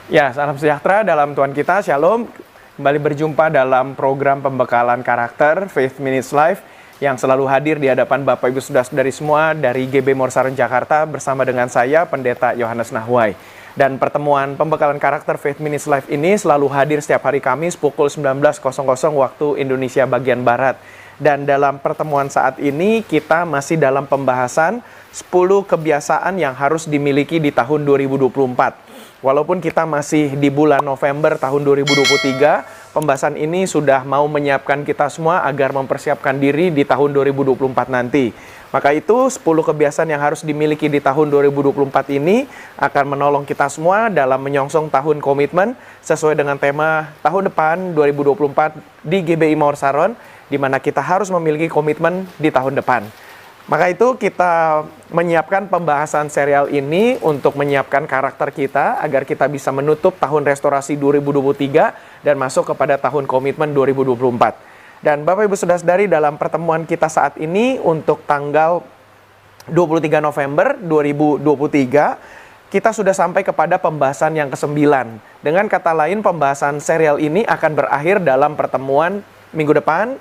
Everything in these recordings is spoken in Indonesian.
Ya, salam sejahtera dalam Tuhan kita, Shalom. Kembali berjumpa dalam program pembekalan karakter Faith Minutes Live yang selalu hadir di hadapan Bapak Ibu Saudara-saudari semua dari GB Morsaron Jakarta bersama dengan saya, Pendeta Yohanes Nahwai. Dan pertemuan pembekalan karakter Faith Minutes Live ini selalu hadir setiap hari Kamis pukul 19.00 waktu Indonesia bagian Barat. Dan dalam pertemuan saat ini kita masih dalam pembahasan 10 kebiasaan yang harus dimiliki di tahun 2024. Walaupun kita masih di bulan November tahun 2023, pembahasan ini sudah mau menyiapkan kita semua agar mempersiapkan diri di tahun 2024 nanti. Maka itu 10 kebiasaan yang harus dimiliki di tahun 2024 ini akan menolong kita semua dalam menyongsong tahun komitmen sesuai dengan tema tahun depan 2024 di GBI Morsaron, di mana kita harus memiliki komitmen di tahun depan. Maka itu kita menyiapkan pembahasan serial ini untuk menyiapkan karakter kita agar kita bisa menutup tahun restorasi 2023 dan masuk kepada tahun komitmen 2024. Dan Bapak Ibu Saudara-saudari, dalam pertemuan kita saat ini untuk tanggal 23 November 2023, kita sudah sampai kepada pembahasan yang ke-9. Dengan kata lain, pembahasan serial ini akan berakhir dalam pertemuan minggu depan,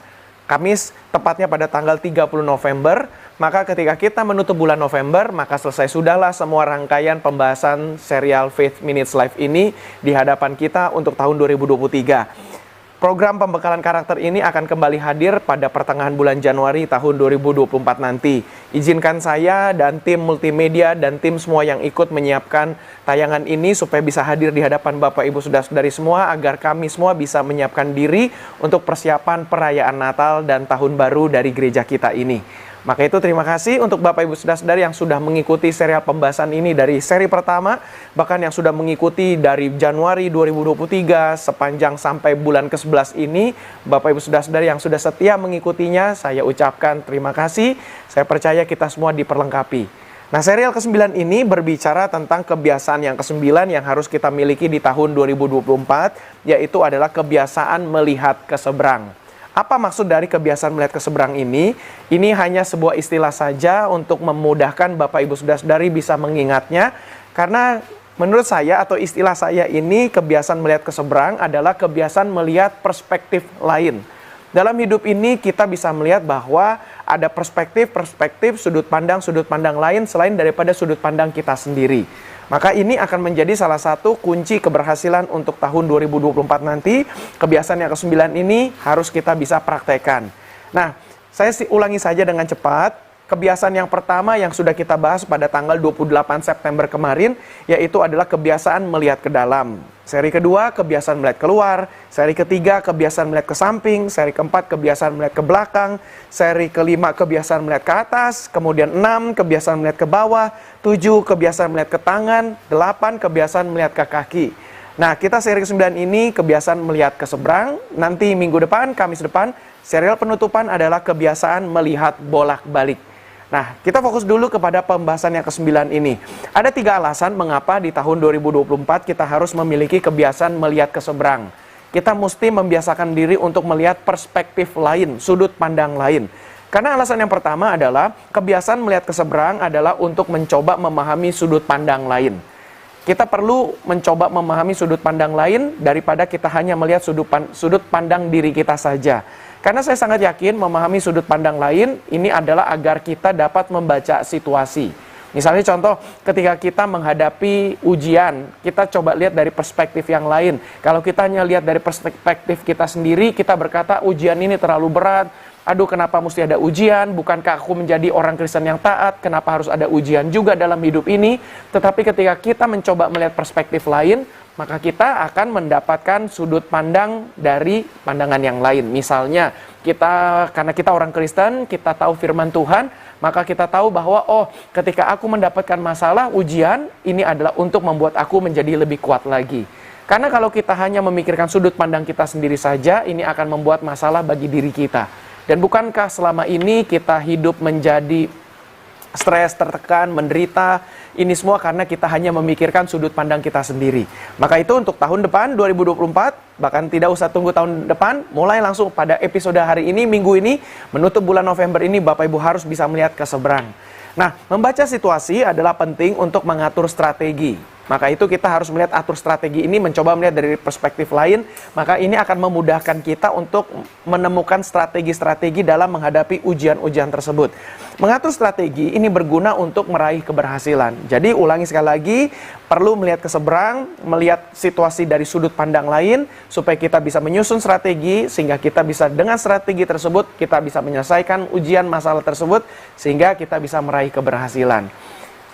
Kamis, tepatnya pada tanggal 30 November. Maka ketika kita menutup bulan November, maka selesai sudahlah semua rangkaian pembahasan serial Faith Minutes Live ini di hadapan kita untuk tahun 2023. Program pembekalan karakter ini akan kembali hadir pada pertengahan bulan Januari tahun 2024 nanti. Izinkan saya dan tim multimedia dan tim semua yang ikut menyiapkan tayangan ini supaya bisa hadir di hadapan Bapak Ibu Saudara-saudari semua agar kami semua bisa menyiapkan diri untuk persiapan perayaan Natal dan Tahun Baru dari gereja kita ini. Maka itu terima kasih untuk Bapak Ibu Saudara-saudari yang sudah mengikuti serial pembahasan ini dari seri pertama, bahkan yang sudah mengikuti dari Januari 2023 sepanjang sampai bulan ke-11 ini. Bapak Ibu Saudara-saudari yang sudah setia mengikutinya, saya ucapkan terima kasih. Saya percaya kita semua diperlengkapi. Nah, serial ke-9 ini berbicara tentang kebiasaan yang ke-9 yang harus kita miliki di tahun 2024, yaitu adalah kebiasaan melihat ke seberang. Apa maksud dari kebiasaan melihat ke seberang ini? Ini hanya sebuah istilah saja untuk memudahkan Bapak Ibu Saudara-saudari bisa mengingatnya. Karena menurut saya atau istilah saya ini, kebiasaan melihat ke seberang adalah kebiasaan melihat perspektif lain. Dalam hidup ini kita bisa melihat bahwa ada perspektif, sudut pandang lain selain daripada sudut pandang kita sendiri. Maka ini akan menjadi salah satu kunci keberhasilan untuk tahun 2024 nanti. Kebiasaan yang ke-9 ini harus kita bisa praktekkan. Nah, saya ulangi saja dengan cepat. Kebiasaan yang pertama yang sudah kita bahas pada tanggal 28 September kemarin, yaitu adalah kebiasaan melihat ke dalam. Seri kedua, kebiasaan melihat keluar. Seri ketiga, kebiasaan melihat ke samping. Seri keempat, kebiasaan melihat ke belakang. Seri kelima, kebiasaan melihat ke atas. Kemudian 6, kebiasaan melihat ke bawah. 7, kebiasaan melihat ke tangan. 8, kebiasaan melihat ke kaki. Nah, kita seri ke-9 ini kebiasaan melihat ke seberang. Nanti minggu depan, Kamis depan, serial penutupan adalah kebiasaan melihat bolak-balik. Nah, kita fokus dulu kepada pembahasan yang ke-9 ini. Ada 3 alasan mengapa di tahun 2024 kita harus memiliki kebiasaan melihat ke seberang. Kita mesti membiasakan diri untuk melihat perspektif lain, sudut pandang lain. Karena alasan yang pertama adalah kebiasaan melihat ke seberang adalah untuk mencoba memahami sudut pandang lain. Kita perlu mencoba memahami sudut pandang lain daripada kita hanya melihat sudut pandang diri kita saja. Karena saya sangat yakin memahami sudut pandang lain ini adalah agar kita dapat membaca situasi. Misalnya contoh, ketika kita menghadapi ujian, kita coba lihat dari perspektif yang lain. Kalau kita hanya lihat dari perspektif kita sendiri, kita berkata ujian ini terlalu berat. Aduh, kenapa mesti ada ujian? Bukankah aku menjadi orang Kristen yang taat? Kenapa harus ada ujian juga dalam hidup ini? Tetapi ketika kita mencoba melihat perspektif lain, maka kita akan mendapatkan sudut pandang dari pandangan yang lain. Misalnya, karena kita orang Kristen, kita tahu firman Tuhan, maka kita tahu bahwa, ketika aku mendapatkan masalah, ujian, ini adalah untuk membuat aku menjadi lebih kuat lagi. Karena kalau kita hanya memikirkan sudut pandang kita sendiri saja, ini akan membuat masalah bagi diri kita. Dan bukankah selama ini kita hidup menjadi stres, tertekan, menderita, ini semua karena kita hanya memikirkan sudut pandang kita sendiri. Maka itu untuk tahun depan, 2024, bahkan tidak usah tunggu tahun depan, mulai langsung pada episode hari ini, minggu ini, menutup bulan November ini, Bapak Ibu harus bisa melihat ke seberang. Nah, membaca situasi adalah penting untuk mengatur strategi. Maka itu kita harus melihat atur strategi ini, mencoba melihat dari perspektif lain. Maka ini akan memudahkan kita untuk menemukan strategi-strategi dalam menghadapi ujian-ujian tersebut. Mengatur strategi ini berguna untuk meraih keberhasilan. Jadi ulangi sekali lagi, perlu melihat ke seberang, melihat situasi dari sudut pandang lain, supaya kita bisa menyusun strategi, sehingga kita bisa dengan strategi tersebut, kita bisa menyelesaikan ujian masalah tersebut, sehingga kita bisa meraih keberhasilan.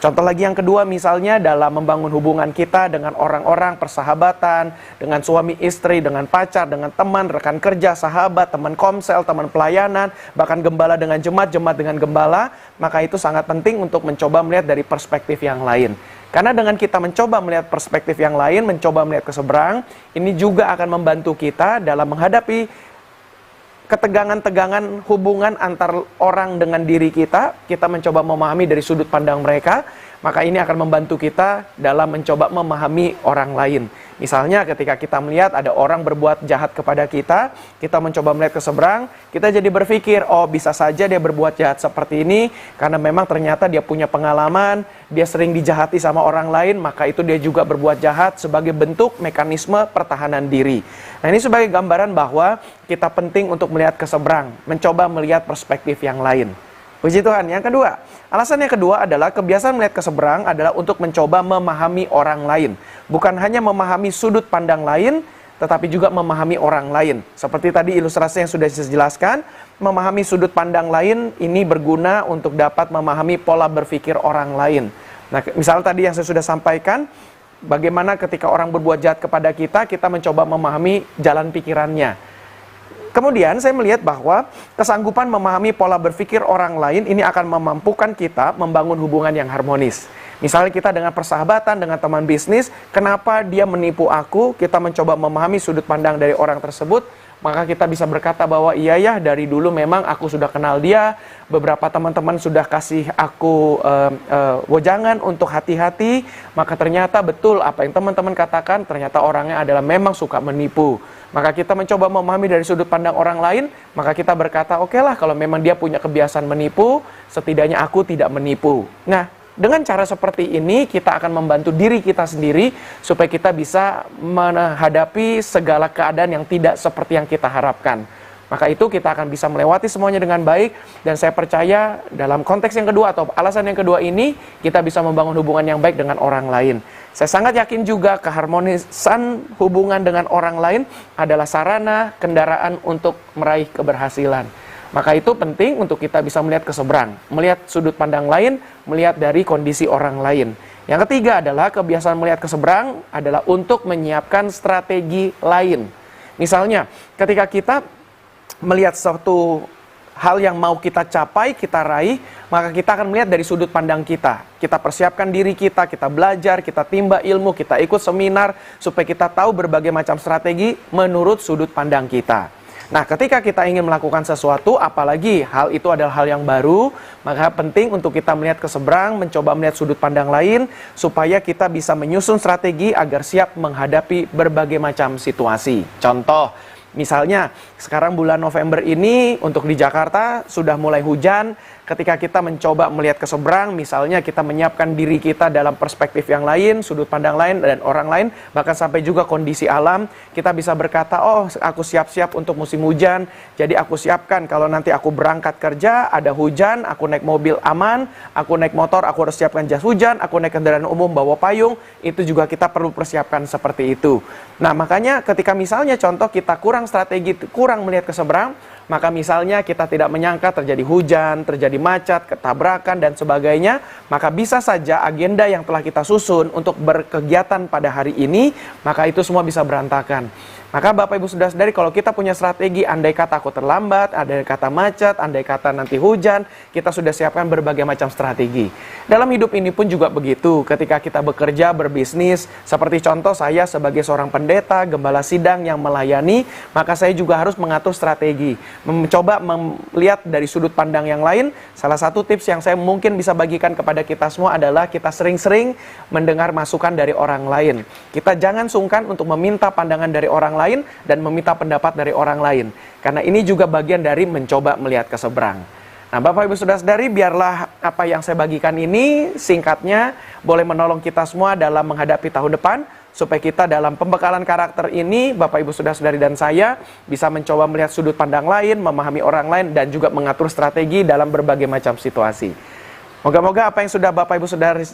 Contoh lagi yang kedua, misalnya dalam membangun hubungan kita dengan orang-orang, persahabatan, dengan suami istri, dengan pacar, dengan teman, rekan kerja, sahabat, teman komsel, teman pelayanan, bahkan gembala dengan jemaat, jemaat dengan gembala, maka itu sangat penting untuk mencoba melihat dari perspektif yang lain. Karena dengan kita mencoba melihat perspektif yang lain, mencoba melihat ke seberang, ini juga akan membantu kita dalam menghadapi ketegangan-tegangan hubungan antar orang dengan diri kita. Kita mencoba memahami dari sudut pandang mereka, maka ini akan membantu kita dalam mencoba memahami orang lain. Misalnya ketika kita melihat ada orang berbuat jahat kepada kita, kita mencoba melihat ke seberang, kita jadi berpikir, oh bisa saja dia berbuat jahat seperti ini, karena memang ternyata dia punya pengalaman, dia sering dijahati sama orang lain, maka itu dia juga berbuat jahat sebagai bentuk mekanisme pertahanan diri. Nah ini sebagai gambaran bahwa kita penting untuk melihat ke seberang, mencoba melihat perspektif yang lain. Puji Tuhan. Yang kedua, alasan yang kedua adalah kebiasaan melihat ke seberang adalah untuk mencoba memahami orang lain. Bukan hanya memahami sudut pandang lain, tetapi juga memahami orang lain. Seperti tadi ilustrasi yang sudah saya jelaskan, memahami sudut pandang lain ini berguna untuk dapat memahami pola berpikir orang lain. Nah, misalnya tadi yang saya sudah sampaikan, bagaimana ketika orang berbuat jahat kepada kita, kita mencoba memahami jalan pikirannya. Kemudian saya melihat bahwa kesanggupan memahami pola berpikir orang lain ini akan memampukan kita membangun hubungan yang harmonis. Misalnya kita dengan persahabatan, dengan teman bisnis, kenapa dia menipu aku, kita mencoba memahami sudut pandang dari orang tersebut, maka kita bisa berkata bahwa iya ya, dari dulu memang aku sudah kenal dia, beberapa teman-teman sudah kasih aku wejangan untuk hati-hati, maka ternyata betul apa yang teman-teman katakan, ternyata orangnya adalah memang suka menipu. Maka kita mencoba memahami dari sudut pandang orang lain, maka kita berkata, oke lah kalau memang dia punya kebiasaan menipu, setidaknya aku tidak menipu. Nah, dengan cara seperti ini kita akan membantu diri kita sendiri supaya kita bisa menghadapi segala keadaan yang tidak seperti yang kita harapkan. Maka itu kita akan bisa melewati semuanya dengan baik, dan saya percaya dalam konteks yang kedua atau alasan yang kedua ini kita bisa membangun hubungan yang baik dengan orang lain. Saya sangat yakin juga keharmonisan hubungan dengan orang lain adalah sarana kendaraan untuk meraih keberhasilan. Maka itu penting untuk kita bisa melihat ke seberang, melihat sudut pandang lain, melihat dari kondisi orang lain. Yang ketiga adalah kebiasaan melihat ke seberang adalah untuk menyiapkan strategi lain. Misalnya, ketika kita melihat suatu hal yang mau kita capai, kita raih, maka kita akan melihat dari sudut pandang kita. Kita persiapkan diri kita belajar, kita timba ilmu, kita ikut seminar, supaya kita tahu berbagai macam strategi menurut sudut pandang kita. Nah, ketika kita ingin melakukan sesuatu, apalagi hal itu adalah hal yang baru, maka penting untuk kita melihat ke seberang, mencoba melihat sudut pandang lain, supaya kita bisa menyusun strategi agar siap menghadapi berbagai macam situasi. Contoh, misalnya sekarang bulan November ini untuk di Jakarta sudah mulai hujan. Ketika kita mencoba melihat ke seberang, misalnya kita menyiapkan diri kita dalam perspektif yang lain, sudut pandang lain dan orang lain, bahkan sampai juga kondisi alam, kita bisa berkata, oh aku siap-siap untuk musim hujan, jadi aku siapkan kalau nanti aku berangkat kerja, ada hujan, aku naik mobil aman, aku naik motor, aku harus siapkan jas hujan, aku naik kendaraan umum bawa payung, itu juga kita perlu persiapkan seperti itu. Nah makanya ketika misalnya contoh kita kurang strategi, kurang melihat ke seberang, maka misalnya kita tidak menyangka terjadi hujan, terjadi macet, ketabrakan, dan sebagainya, maka bisa saja agenda yang telah kita susun untuk berkegiatan pada hari ini, maka itu semua bisa berantakan. Maka Bapak Ibu Saudara-saudari, kalau kita punya strategi, andai kata aku terlambat, andai kata macet, andai kata nanti hujan, kita sudah siapkan berbagai macam strategi. Dalam hidup ini pun juga begitu, ketika kita bekerja, berbisnis, seperti contoh saya sebagai seorang pendeta, gembala sidang yang melayani, maka saya juga harus mengatur strategi. Mencoba melihat dari sudut pandang yang lain. Salah satu tips yang saya mungkin bisa bagikan kepada kita semua adalah kita sering-sering mendengar masukan dari orang lain. Kita jangan sungkan untuk meminta pandangan dari orang lain dan meminta pendapat dari orang lain. Karena ini juga bagian dari mencoba melihat ke seberang. Nah, Bapak Ibu Saudara-saudari, biarlah apa yang saya bagikan ini singkatnya boleh menolong kita semua dalam menghadapi tahun depan, supaya kita dalam pembekalan karakter ini, Bapak Ibu Saudara-saudari dan saya bisa mencoba melihat sudut pandang lain, memahami orang lain, dan juga mengatur strategi dalam berbagai macam situasi. Moga-moga apa yang sudah Bapak Ibu Saudari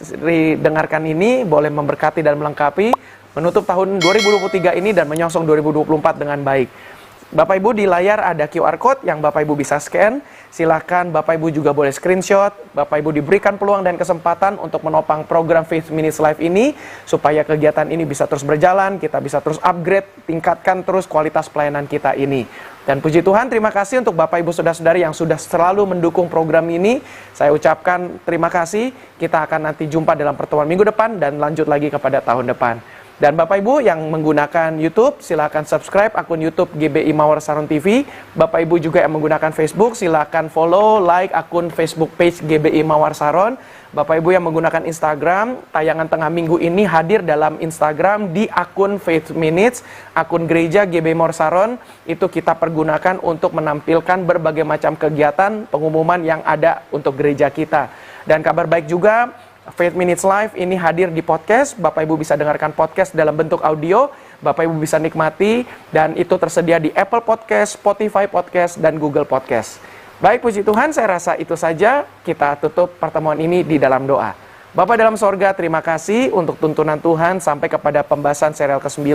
dengarkan ini boleh memberkati dan melengkapi menutup tahun 2023 ini dan menyongsong 2024 dengan baik. Bapak Ibu, di layar ada QR Code yang Bapak Ibu bisa scan. Silakan Bapak Ibu juga boleh screenshot. Bapak Ibu diberikan peluang dan kesempatan untuk menopang program Faith Minutes Live ini, supaya kegiatan ini bisa terus berjalan, kita bisa terus upgrade, tingkatkan terus kualitas pelayanan kita ini. Dan puji Tuhan, terima kasih untuk Bapak Ibu Saudara-saudari yang sudah selalu mendukung program ini. Saya ucapkan terima kasih. Kita akan nanti jumpa dalam pertemuan minggu depan dan lanjut lagi kepada tahun depan. Dan Bapak Ibu yang menggunakan YouTube, silakan subscribe akun YouTube GBI Mawar Saron TV. Bapak Ibu juga yang menggunakan Facebook, silakan follow, like akun Facebook page GBI Mawar Saron. Bapak Ibu yang menggunakan Instagram, tayangan tengah minggu ini hadir dalam Instagram di akun Faith Minutes, akun gereja GBI Mawar Saron. Itu kita pergunakan untuk menampilkan berbagai macam kegiatan pengumuman yang ada untuk gereja kita. Dan kabar baik juga, Faith Minutes Live ini hadir di podcast. Bapak Ibu bisa dengarkan podcast dalam bentuk audio. Bapak Ibu bisa nikmati, dan itu tersedia di Apple Podcast, Spotify Podcast, dan Google Podcast. Baik, puji Tuhan, saya rasa itu saja. Kita tutup pertemuan ini di dalam doa. Bapa dalam sorga, terima kasih untuk tuntunan Tuhan sampai kepada pembahasan serial ke-9.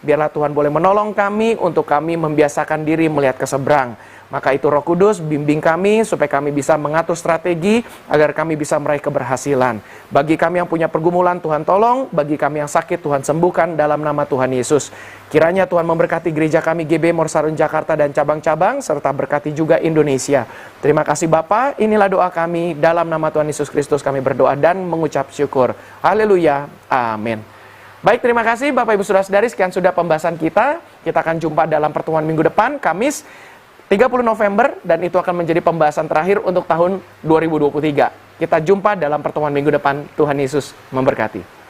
Biarlah Tuhan boleh menolong kami untuk kami membiasakan diri melihat ke seberang. Maka itu Roh Kudus, bimbing kami supaya kami bisa mengatur strategi agar kami bisa meraih keberhasilan. Bagi kami yang punya pergumulan, Tuhan tolong. Bagi kami yang sakit, Tuhan sembuhkan dalam nama Tuhan Yesus. Kiranya Tuhan memberkati gereja kami GB Mawar Saron Jakarta dan cabang-cabang, serta berkati juga Indonesia. Terima kasih Bapa, inilah doa kami. Dalam nama Tuhan Yesus Kristus kami berdoa dan mengucap syukur. Haleluya, amin. Baik, terima kasih Bapak Ibu Saudara-saudari, sekian sudah pembahasan kita. Kita akan jumpa dalam pertemuan minggu depan, Kamis 30 November, dan itu akan menjadi pembahasan terakhir untuk tahun 2023. Kita jumpa dalam pertemuan minggu depan. Tuhan Yesus memberkati.